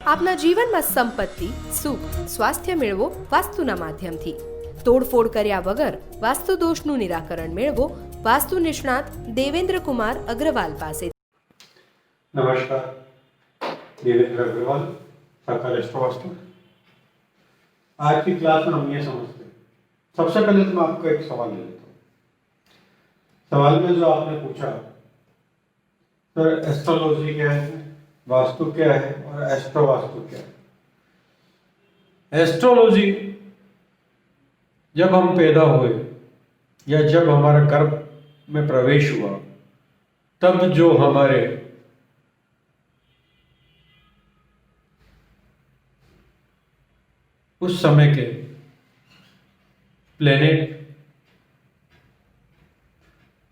આપના જીવનમાં સંપત્તિ, સુખ, સ્વાસ્થ્ય મેળવો વાસ્તુના માધ્યમથી. તોડફોડ કર્યા વગર વાસ્તુ દોષનું નિરાકરણ મેળવો વાસ્તુ નિષ્ણાત દેવેન્દ્ર કુમાર અગ્રવાલ પાસે. नमस्कार, देवेंद्र अग्रवाल, साकार एस्ट्रोवास्तु। आज की क्लास में हम ये समझते हैं। सबसे पहले तो मैं आपको एक सवाल ले लेता हूँ। सवाल में जो आपने पूछा, सर एस्ट्रोलॉजी क्या है, वास्तु क्या है और एस्ट्रोवास्तु क्या है। एस्ट्रोलॉजी जब हम पैदा हुए या जब हमारा गर्भ में प्रवेश हुआ, तब जो हमारे उस समय के प्लेनेट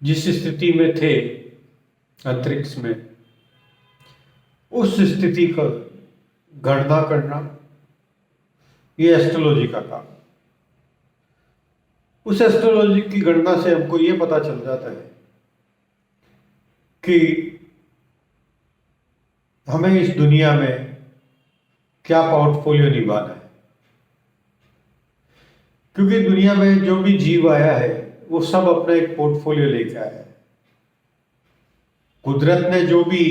जिस स्थिति में थे अंतरिक्ष में, उस स्थिति का गणना करना, ये एस्ट्रोलॉजी का काम। उस एस्ट्रोलॉजी की गणना से हमको ये पता चल जाता है कि हमें इस दुनिया में क्या पोर्टफोलियो निभाना है। क्योंकि दुनिया में जो भी जीव आया है वो सब अपना एक पोर्टफोलियो लेके आया है। कुदरत ने जो भी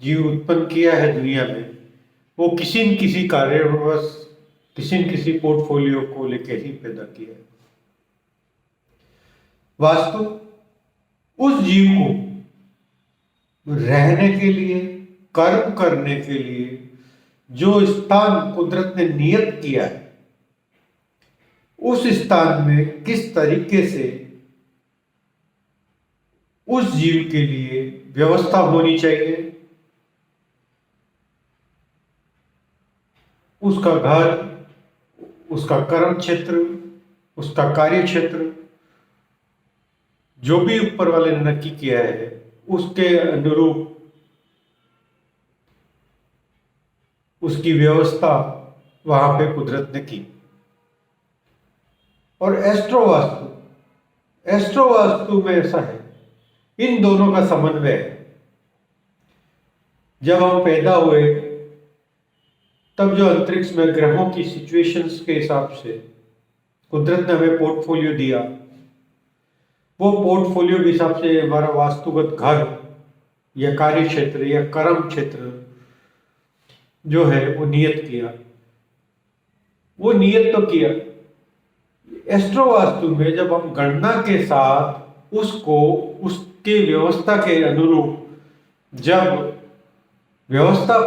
जीव उत्पन्न किया है दुनिया में, वो किसी न किसी कारणवश किसी न किसी पोर्टफोलियो को लेके ही पैदा किया है। वास्तु उस जीव को रहने के लिए, कर्म करने के लिए जो स्थान कुदरत ने नियत किया है, उस स्थान में किस तरीके से उस जीव के लिए व्यवस्था होनी चाहिए, उसका घर, उसका कर्म क्षेत्र, उसका कार्य क्षेत्र, जो भी ऊपर वाले ने नक्की किया है, उसके अनुरूप उसकी व्यवस्था वहां पे कुदरत ने की। और एस्ट्रोवास्तु में ऐसा है, इन दोनों का समन्वय है। जब हम पैदा हुए तब जो अंतरिक्ष में ग्रहों की सिचुएशंस के हिसाब से कुदरत ने हमें पोर्टफोलियो दिया, वो पोर्टफोलियो के हिसाब से हमारा वास्तुगत घर या कार्य क्षेत्र या कर्म क्षेत्र जो है वो नियत किया। वो नियत तो किया। एस्ट्रोवास्तु में जब हम गणना के साथ उसको उसके व्यवस्था के अनुरूप जब व्यवस्था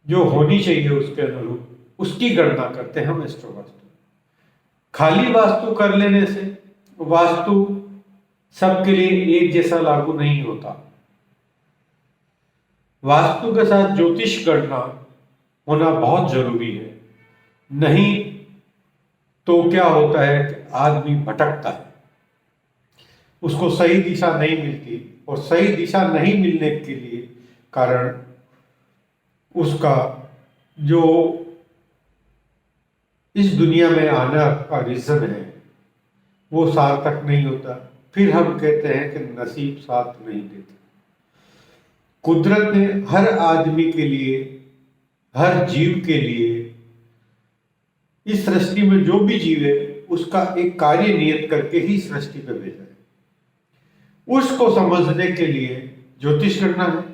जो होनी चाहिए उसके अनुरूप उसकी गणना करते हैं हम एस्ट्रोवास्तु। खाली वास्तु कर लेने से वास्तु सबके लिए एक जैसा लागू नहीं होता। वास्तु के साथ ज्योतिष गणना होना बहुत जरूरी है। नहीं तो क्या होता है कि आदमी भटकता है, उसको सही दिशा नहीं मिलती, और सही दिशा नहीं मिलने के लिए कारण उसका जो इस दुनिया में आना का रीजन है वो सार्थक नहीं होता। फिर हम कहते हैं कि नसीब साथ नहीं देता। कुदरत ने हर आदमी के लिए, हर जीव के लिए, इस सृष्टि में जो भी जीव है उसका एक कार्य नियत करके ही सृष्टि पे भेजा है। उसको समझने के लिए ज्योतिष करना है,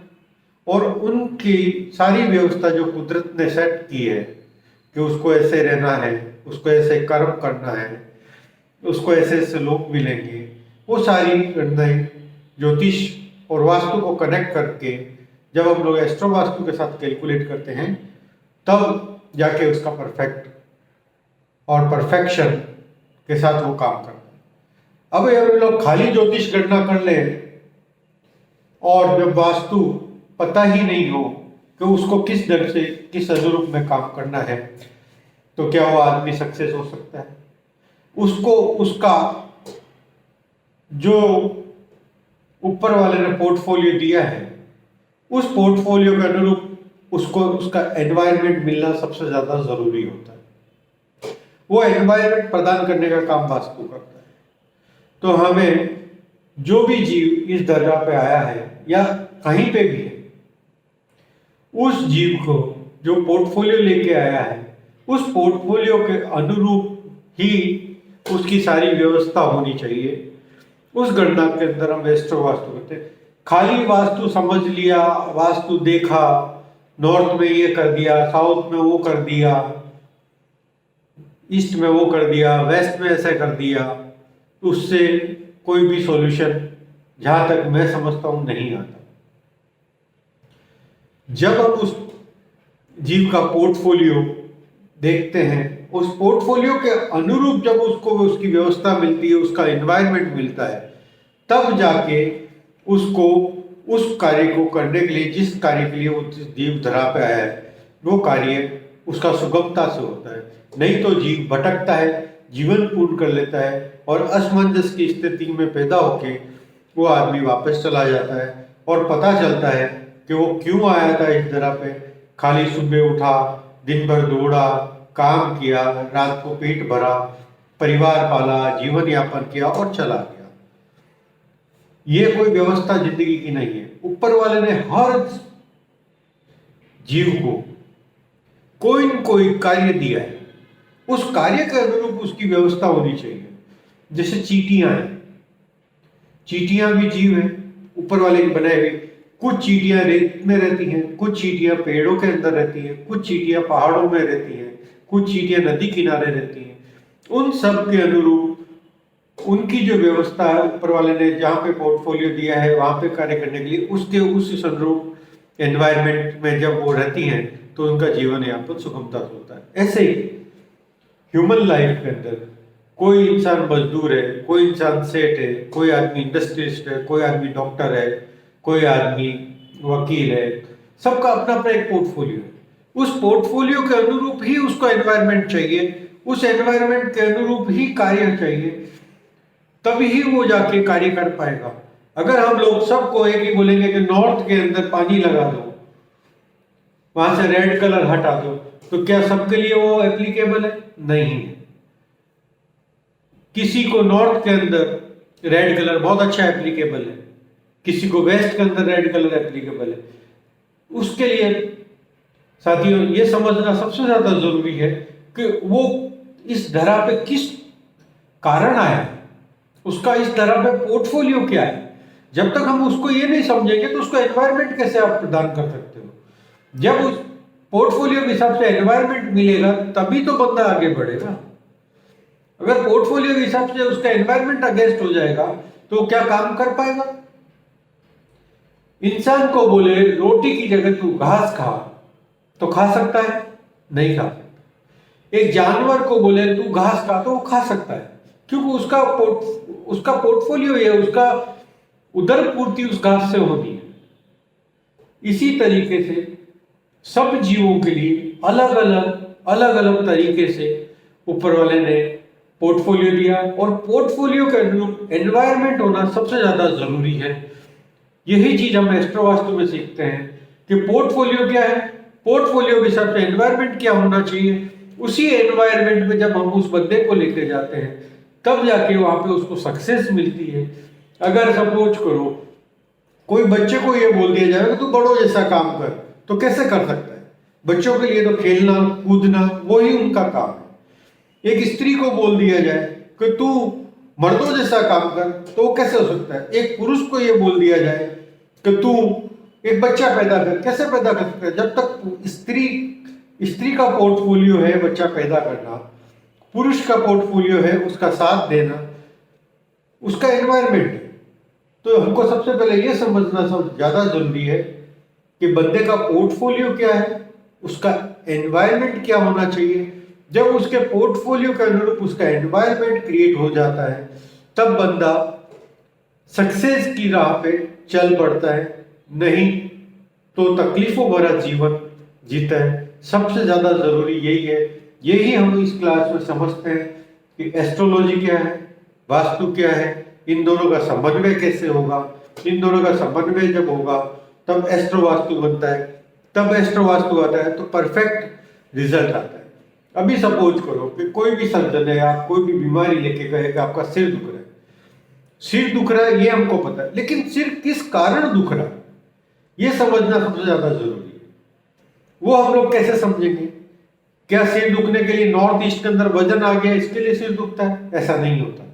और उनकी सारी व्यवस्था जो कुदरत ने सेट की है कि उसको ऐसे रहना है, उसको ऐसे कर्म करना है, उसको ऐसे ऐसे लोग मिलेंगे, वो सारी गणनाएं ज्योतिष और वास्तु को कनेक्ट करके जब हम लोग एस्ट्रोवास्तु के साथ कैलकुलेट करते हैं, तब जाके उसका परफेक्ट और परफेक्शन के साथ वो काम करता है। अब ये लोग खाली ज्योतिष गणना कर ले और जब वास्तु पता ही नहीं हो कि उसको किस ढंग से किस अनुरूप में काम करना है, तो क्या वो आदमी सक्सेस हो सकता है? उसको उसका जो ऊपर वाले ने पोर्टफोलियो दिया है, उस पोर्टफोलियो के अनुरूप उसको उसका एनवायरनमेंट मिलना सबसे ज्यादा जरूरी होता है। वो एनवायरनमेंट प्रदान करने का काम वास्तु करता है। तो हमें जो भी जीव इस दर्जा पे आया है या कहीं पे भी है, उस जीव को जो पोर्टफोलियो लेके आया है, उस पोर्टफोलियो के अनुरूप ही उसकी सारी व्यवस्था होनी चाहिए। उस गणना के अंदर हम एस्ट्रो वास्तु करते हैं। खाली वास्तु समझ लिया, वास्तु देखा, नॉर्थ में ये कर दिया, साउथ में वो कर दिया, ईस्ट में वो कर दिया, वेस्ट में ऐसा कर दिया, उससे कोई भी सॉल्यूशन जहां तक मैं समझता हूं नहीं आता। जब हम उस जीव का पोर्टफोलियो देखते हैं, उस पोर्टफोलियो के अनुरूप जब उसको उसकी व्यवस्था मिलती है, उसका एनवायरनमेंट मिलता है, तब जाके उसको उस कार्य को करने के लिए, जिस कार्य के लिए वो जीव धरा पे आया है, वो कार्य उसका सुगमता से होता है। नहीं तो जीव भटकता है, जीवन पूर्ण कर लेता है और असमंजस की स्थिति में पैदा होके वो आदमी वापस चला जाता है और पता चलता है कि वो क्यों आया था इस तरह पे। खाली सुबह उठा, दिन भर दौड़ा, काम किया, रात को पेट भरा, परिवार पाला, जीवन यापन किया और चला गया। ये कोई व्यवस्था जिंदगी की नहीं है। ऊपर वाले ने हर जीव को कोई न कोई कार्य दिया है, उस कार्य के अनुरूप उसकी व्यवस्था होनी चाहिए। जैसे चींटियां हैं, चींटियां भी जीव हैं ऊपर वाले के बनाए हुए। कुछ चींटियां रेत में रहती हैं, कुछ चींटियां पेड़ों के अंदर रहती हैं, कुछ चींटियां पहाड़ों में रहती हैं, कुछ चींटियां नदी किनारे रहती हैं। उन सब के अनुरूप उनकी जो व्यवस्था है, ऊपर वाले ने जहाँ पे पोर्टफोलियो दिया है वहां पे कार्य करने के लिए, उसके उस अनुरूप एनवायरनमेंट में जब वो रहती हैं तो उनका जीवन यापन सुगमता से होता है। ऐसे ही ह्यूमन लाइफ के अंदर कोई इंसान मजदूर है, कोई इंसान सेठ है, कोई आदमी इंडस्ट्रियलिस्ट है, कोई आदमी डॉक्टर है, कोई आदमी वकील है। सबका अपना अपना एक पोर्टफोलियो है। उस पोर्टफोलियो के अनुरूप ही उसको एनवायरनमेंट चाहिए, उस एनवायरनमेंट के अनुरूप ही कार्य चाहिए, तभी ही वो जाके कार्य कर पाएगा। अगर हम लोग सबको एक ही बोलेंगे कि नॉर्थ के अंदर पानी लगा दो, वहां से रेड कलर हटा दो, तो क्या सबके लिए वो एप्लीकेबल है? नहीं है। किसी को नॉर्थ के अंदर रेड कलर बहुत अच्छा एप्लीकेबल है, किसी को वेस्ट के अंदर रेड कलर एप्लीकेबल है। उसके लिए साथियों ये समझना सबसे ज्यादा जरूरी है कि वो इस धरा पे किस कारण आया, उसका इस धरा पे पोर्टफोलियो क्या है। जब तक हम उसको ये नहीं समझेंगे तो उसको एनवायरनमेंट कैसे आप प्रदान कर सकते हो। जब उस पोर्टफोलियो के हिसाब से एनवायरनमेंट मिलेगा तभी तो बंदा आगे बढ़ेगा। अगर पोर्टफोलियो के हिसाब से उसका एनवायरनमेंट अगेंस्ट हो जाएगा तो क्या काम कर पाएगा? इंसान को बोले रोटी की जगह तू घास खा तो खा सकता है? नहीं खा सकता। एक जानवर को बोले तू घास खा तो वो खा सकता है, क्योंकि उसका पोर्टफोलियो है, उसका उदर पूर्ति उस घास से होती है। इसी तरीके से सब जीवों के लिए अलग अलग तरीके से ऊपर वाले ने पोर्टफोलियो दिया और पोर्टफोलियो के अनुरूप एनवायरनमेंट होना सबसे ज्यादा जरूरी है। यही चीज हम एस्ट्रो वास्तु में सीखते हैं कि पोर्टफोलियो क्या है, पोर्टफोलियो के हिसाब से एनवायरनमेंट क्या होना चाहिए। उसी एनवायरनमेंट में जब हम उस बंदे को लेकर जाते हैं तब जाके वहां पे उसको सक्सेस मिलती है। अगर सपोज करो कोई बच्चे को ये बोल दिया जाए कि तू बड़ों जैसा काम कर, तो कैसे कर सकता है? बच्चों के लिए तो खेलना कूदना वही उनका काम है। एक स्त्री को बोल दिया जाए कि तू मर्दों जैसा काम कर, तो वो कैसे हो सकता है? एक पुरुष को ये बोल दिया जाए कि तू एक बच्चा पैदा कर, कैसे पैदा कर सकता है? जब तक स्त्री का पोर्टफोलियो है बच्चा पैदा करना, पुरुष का पोर्टफोलियो है उसका साथ देना, उसका एनवायरनमेंट है। तो हमको सबसे पहले ये समझना सब ज्यादा जरूरी है कि बंदे का पोर्टफोलियो क्या है, उसका एनवायरनमेंट क्या होना चाहिए। जब उसके पोर्टफोलियो के अनुरूप उसका एनवायरनमेंट क्रिएट हो जाता है तब बंदा सक्सेस की राह पे चल पड़ता है, नहीं तो तकलीफों भरा जीवन जीता है। सबसे ज्यादा जरूरी यही है। यही हम इस क्लास में समझते हैं कि एस्ट्रोलॉजी क्या है, वास्तु क्या है, इन दोनों का समन्वय कैसे होगा। इन दोनों का समन्वय जब होगा तब एस्ट्रो वास्तु बनता है, तब एस्ट्रो वास्तु आता है तो परफेक्ट रिजल्ट आता है। अभी सपोज करो कि कोई भी सर्जन है या कोई भी बीमारी लेके कहे कि आपका सिर दुख रहा है। सिर दुख रहा है ये हमको पता है, लेकिन सिर किस कारण दुख रहा है ये समझना सबसे ज्यादा जरूरी है। वो हम लोग कैसे समझेंगे? क्या सिर दुखने के लिए नॉर्थ ईस्ट के अंदर वजन आ गया इसके लिए सिर दुखता है? ऐसा नहीं होता।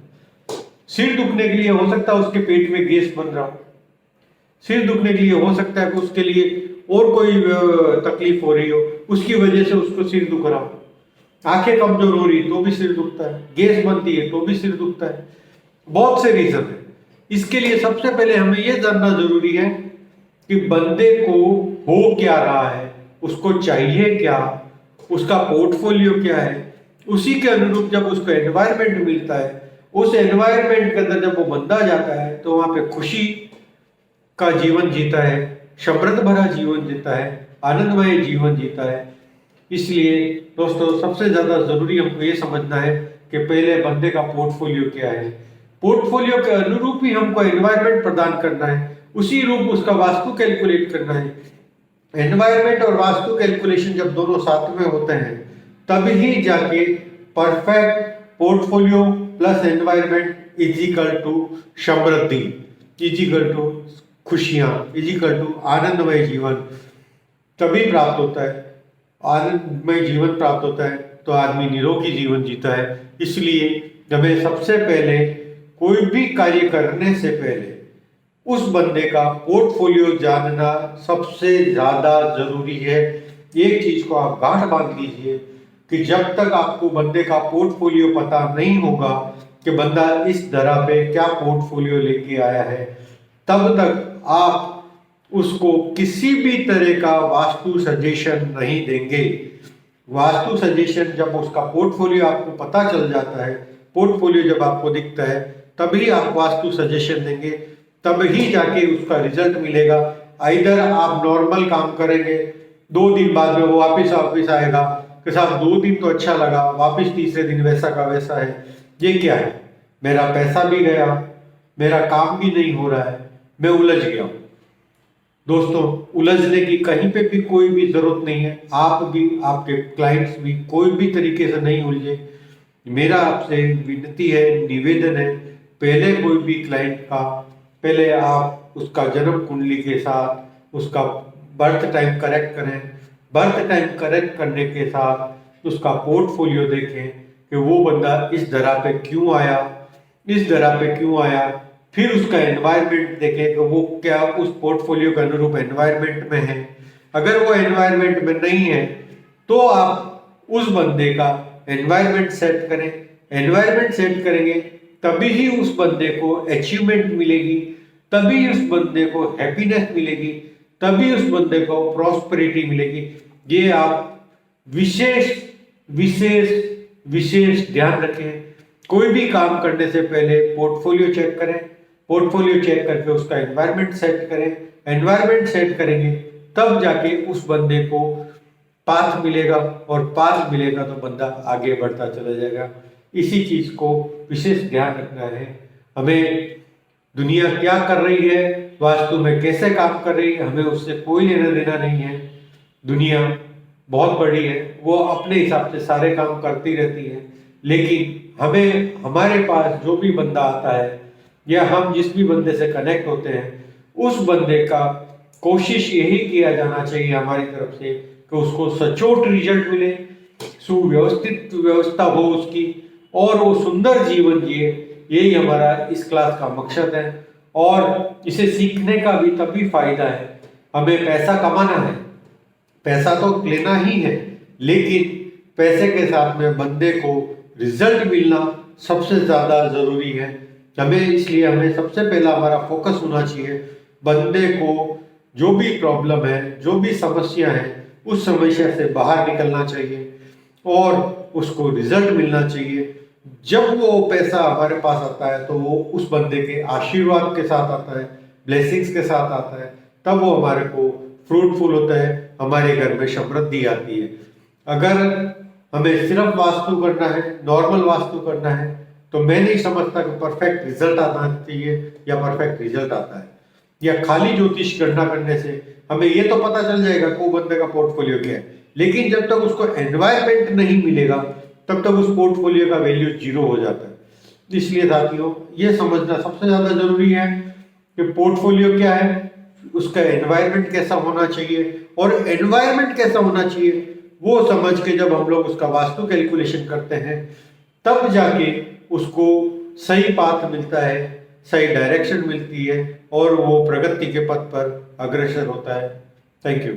सिर दुखने के लिए हो सकता है उसके पेट में गैस बन रहा हो, सिर दुखने के लिए हो सकता है कि उसके लिए और कोई तकलीफ हो रही हो, उसकी वजह से उसको सिर दुख रहा हो। आंखें कमजोर हो रही तो भी सिर दुखता है, गैस बनती है तो भी सिर दुखता है। बहुत से रीजन है। इसके लिए सबसे पहले हमें यह जानना जरूरी है कि बंदे को हो क्या रहा है, उसको चाहिए क्या, उसका पोर्टफोलियो क्या है। उसी के अनुरूप जब उसको एनवायरनमेंट मिलता है, उस एनवायरनमेंट के अंदर जब वो बंदा जाता है तो वहां पे खुशी का जीवन जीता है, समृद्ध भरा जीवन जीता है, आनंदमय जीवन जीता है। इसलिए दोस्तों सबसे ज्यादा जरूरी हमको ये समझना है कि पहले बंदे का पोर्टफोलियो क्या है, पोर्टफोलियो के अनुरूप ही हमको एनवायरनमेंट प्रदान करना है, उसी रूप उसका वास्तु कैलकुलेट करना है। एनवायरनमेंट और वास्तु कैलकुलेशन जब दोनों साथ में होते हैं तभी जाके perfect portfolio plus environment equal to समृद्धि, इजिकल टू खुशियां, इजिकल टू आनंदमय जीवन तभी प्राप्त होता है। आनंदमय जीवन प्राप्त होता है तो आदमी निरोगी जीवन जीता है। इसलिए हमें सबसे पहले कोई भी कार्य करने से पहले उस बंदे का पोर्टफोलियो जानना सबसे ज्यादा जरूरी है। एक चीज को आप गांठ बांध लीजिए कि जब तक आपको बंदे का पोर्टफोलियो पता नहीं होगा कि बंदा इस धरा पे क्या पोर्टफोलियो लेके आया है, तब तक आप उसको किसी भी तरह का वास्तु सजेशन नहीं देंगे। वास्तु सजेशन जब उसका पोर्टफोलियो आपको पता चल जाता है, पोर्टफोलियो जब आपको दिखता है तभी आप वास्तु सजेशन देंगे, तभी जाके उसका रिजल्ट मिलेगा। इधर आप नॉर्मल काम करेंगे, 2 दिन बाद में वो वापिस आएगा कि साहब 2 दिन तो अच्छा लगा, वापिस तीसरे दिन वैसा का वैसा है। ये क्या है? मेरा पैसा भी गया, मेरा काम भी नहीं हो रहा है, मैं उलझ गया हूं। दोस्तों उलझने की कहीं पे भी कोई भी जरूरत नहीं है। आप भी, आपके क्लाइंट्स भी कोई भी तरीके से नहीं उलझे। मेरा आपसे विनती है, निवेदन है, पहले कोई भी क्लाइंट का पहले आप उसका जन्म कुंडली के साथ उसका बर्थ टाइम करेक्ट करें। बर्थ टाइम करेक्ट करने के साथ उसका पोर्टफोलियो देखें कि वो बंदा इस धरा पे क्यों आया, इस धरा पे क्यों आया। फिर उसका एनवायरनमेंट देखें कि वो क्या उस पोर्टफोलियो के अनुरूप एनवायरनमेंट में है। अगर वो एनवायरनमेंट में नहीं है तो आप उस बंदे का एनवायरनमेंट सेट करें। एनवायरनमेंट सेट करेंगे तभी ही उस बंदे को अचीवमेंट मिलेगी, तभी उस बंदे को हैप्पीनेस मिलेगी, तभी उस बंदे को प्रॉस्पेरिटी मिलेगी। ये आप विशेष विशेष विशेष ध्यान रखें। कोई भी काम करने से पहले पोर्टफोलियो चेक करें, पोर्टफोलियो चेक करके उसका एनवायरनमेंट सेट करें। एनवायरनमेंट सेट करेंगे तब जाके उस बंदे को पाथ मिलेगा, और पाथ मिलेगा तो बंदा आगे बढ़ता चला जाएगा। इसी चीज को विशेष ध्यान रखना है। हमें दुनिया क्या कर रही है, वास्तु में कैसे काम कर रही है, हमें उससे कोई लेना देना नहीं है। दुनिया बहुत बड़ी है, वो अपने हिसाब से सारे काम करती रहती है, लेकिन हमें हमारे पास जो भी बंदा आता है या हम जिस भी बंदे से कनेक्ट होते हैं, उस बंदे का कोशिश यही किया जाना चाहिए हमारी तरफ से कि उसको सचोट रिजल्ट मिले, सुव्यवस्थित व्यवस्था हो उसकी, और वो सुंदर जीवन जिए। यही हमारा इस क्लास का मकसद है, और इसे सीखने का भी तभी फायदा है। हमें पैसा कमाना है, पैसा तो लेना ही है, लेकिन पैसे के साथ में बंदे को रिजल्ट मिलना सबसे ज्यादा जरूरी है। इसलिए हमें सबसे पहला हमारा फोकस होना चाहिए बंदे को जो भी प्रॉब्लम है, जो भी समस्या है, उस समस्या से बाहर निकलना चाहिए और उसको रिजल्ट मिलना चाहिए। जब वो पैसा हमारे पास आता है तो वो उस बंदे के आशीर्वाद के साथ आता है, ब्लेसिंग्स के साथ आता है, तब वो हमारे को फ्रूटफुल होता है, हमारे घर में समृद्धि आती है। अगर हमें सिर्फ वास्तु करना है, नॉर्मल वास्तु करना है, तो मैं नहीं समझता कि परफेक्ट रिजल्ट आना चाहिए या परफेक्ट रिजल्ट आता है। या खाली ज्योतिष गणना करने से हमें ये तो पता चल जाएगा कि वो बंदे का पोर्टफोलियो क्या है, लेकिन जब तक उसको एनवायरनमेंट नहीं मिलेगा तब तक उस पोर्टफोलियो का वैल्यू 0 हो जाता है। इसलिए साथियों ये समझना सबसे ज्यादा जरूरी है कि पोर्टफोलियो क्या है, उसका एनवायरनमेंट कैसा होना चाहिए, और एनवायरनमेंट कैसा होना चाहिए वो समझ के जब हम लोग उसका वास्तु कैलकुलेशन करते हैं तब जाके उसको सही पाथ मिलता है, सही डायरेक्शन मिलती है और वो प्रगति के पथ पर अग्रसर होता है। Thank you.